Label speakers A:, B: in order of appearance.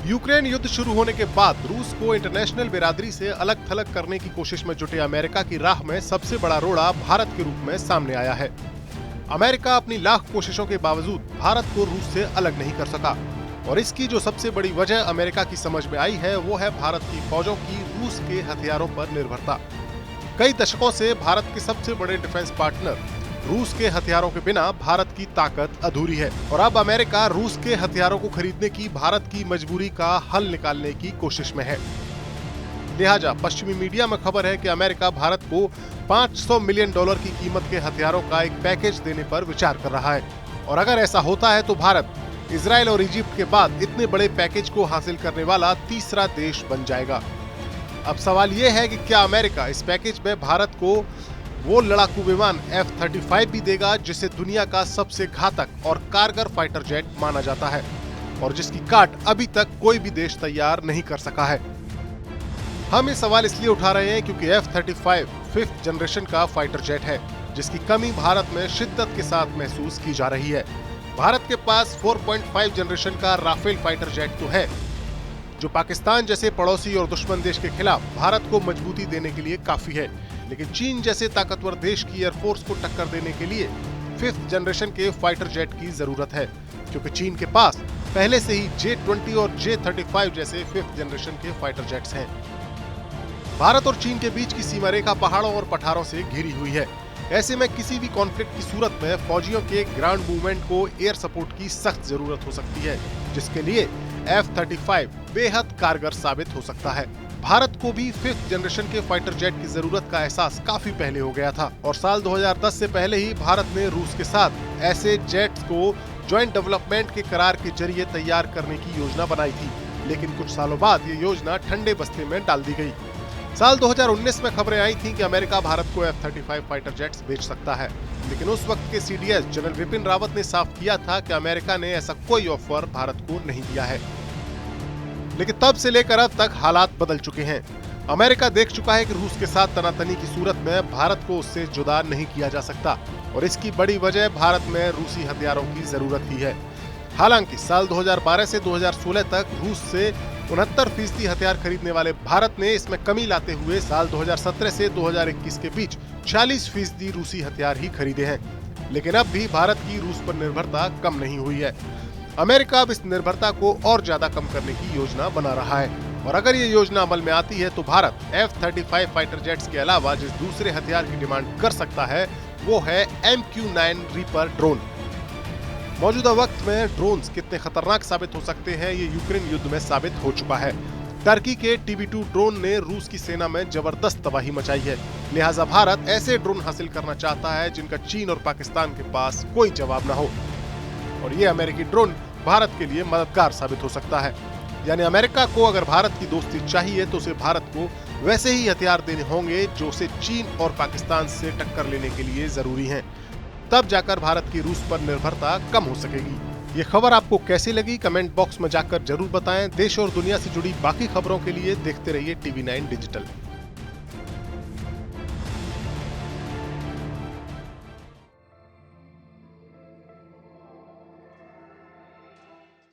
A: Ukraine युद्ध शुरू होने के बाद रूस को इंटरनेशनल बिरादरी से अलग थलग करने की कोशिश में जुटे अमेरिका की राह में सबसे बड़ा रोड़ा भारत के रूप में सामने आया है। अमेरिका अपनी लाख कोशिशों के बावजूद भारत को रूस से अलग नहीं कर सका और इसकी जो सबसे बड़ी वजह अमेरिका की समझ में आई है वो है भारत की फौजों की रूस के हथियारों पर निर्भरता। कई दशकों से भारत के सबसे बड़े डिफेंस पार्टनर रूस के हथियारों के बिना भारत की ताकत अधूरी है और अब अमेरिका रूस के हथियारों को खरीदने की भारत की मजबूरी का हल निकालने की कोशिश में है। लिहाजा पश्चिमी मीडिया में खबर है कि अमेरिका भारत को $500 मिलियन की कीमत के हथियारों का एक पैकेज देने पर विचार कर रहा है और अगर ऐसा होता है तो भारत इजराइल और इजिप्ट के बाद इतने बड़े पैकेज को हासिल करने वाला तीसरा देश बन जाएगा। अब सवाल यह है कि क्या अमेरिका इस पैकेज में भारत को वो लड़ाकू विमान F-35 भी देगा जिसे दुनिया का सबसे घातक और कारगर फाइटर जेट माना जाता है और जिसकी काट अभी तक कोई भी देश तैयार नहीं कर सका है। हम ये सवाल इसलिए उठा रहे हैं क्योंकि F-35 5th जनरेशन का फाइटर जेट है जिसकी कमी भारत में शिद्दत के साथ महसूस की जा रही है। भारत के पास 4.5 जनरेशन का राफेल फाइटर जेट तो है जो पाकिस्तान जैसे पड़ोसी और दुश्मन देश के खिलाफ भारत को मजबूती देने के लिए काफी है, लेकिन चीन जैसे ताकतवर देश की एयरफोर्स को टक्कर देने के लिए 5th जनरेशन के फाइटर जेट की जरूरत है क्योंकि चीन के पास पहले से ही J-20 और J-35 जैसे 5th जनरेशन के फाइटर जेट्स हैं। भारत और चीन के बीच की सीमा रेखा पहाड़ों और पठारों से घिरी हुई है। ऐसे में किसी भी कॉन्फ्लिक्ट की सूरत में फौजियों के ग्राउंड मूवमेंट को एयर सपोर्ट की सख्त जरूरत हो सकती है जिसके लिए F-35 बेहद कारगर साबित हो सकता है। भारत को भी 5th जनरेशन के फाइटर जेट की जरूरत का एहसास काफी पहले हो गया था और साल 2010 से पहले ही भारत ने रूस के साथ ऐसे जेट्स को ज्वाइंट डेवलपमेंट के करार के जरिए तैयार करने की योजना बनाई थी, लेकिन कुछ सालों बाद ये योजना ठंडे बस्ते में डाल दी गई। साल 2019 में खबरें आई थी कि अमेरिका भारत को F-35 फाइटर जेट्स बेच सकता है, लेकिन उस वक्त के CDS जनरल विपिन रावत ने साफ किया था कि अमेरिका ने ऐसा कोई ऑफर भारत को नहीं दिया है। लेकिन तब से लेकर अब तक हालात बदल चुके हैं। अमेरिका देख चुका है कि रूस के साथ तनातनी की सूरत में भारत को उससे जुदा नहीं किया जा सकता और इसकी बड़ी वजह भारत में रूसी हथियारों की जरूरत ही है। हालांकि साल 2012 से 2016 तक रूस से 69% हथियार खरीदने वाले भारत ने इसमें कमी लाते हुए साल 2017 से 2021 के बीच 40% रूसी हथियार ही खरीदे हैं, लेकिन अब भी भारत की रूस पर निर्भरता कम नहीं हुई है। अमेरिका अब इस निर्भरता को और ज्यादा कम करने की योजना बना रहा है और अगर ये योजना अमल में आती है तो भारत F-35 फाइटर जेट्स के अलावा जिस दूसरे हथियार की डिमांड कर सकता है वो है MQ-9 रीपर ड्रोन। मौजूदा वक्त में ड्रोन्स कितने खतरनाक साबित हो सकते हैं ये यूक्रेन युद्ध में साबित हो चुका है। टर्की के TB2 ड्रोन ने रूस की सेना में जबरदस्त तबाही मचाई है, लिहाजा भारत ऐसे ड्रोन हासिल करना चाहता है जिनका चीन और पाकिस्तान के पास कोई जवाब न हो और ये अमेरिकी ड्रोन भारत के लिए मददगार साबित हो सकता है। यानी अमेरिका को अगर भारत की दोस्ती चाहिए तो उसे भारत को वैसे ही हथियार देने होंगे जो उसे चीन और पाकिस्तान से टक्कर लेने के लिए जरूरी हैं। तब जाकर भारत की रूस पर निर्भरता कम हो सकेगी। ये खबर आपको कैसी लगी कमेंट बॉक्स में जाकर जरूर बताएं। देश और दुनिया से जुड़ी बाकी खबरों के लिए देखते रहिए TV9 डिजिटल।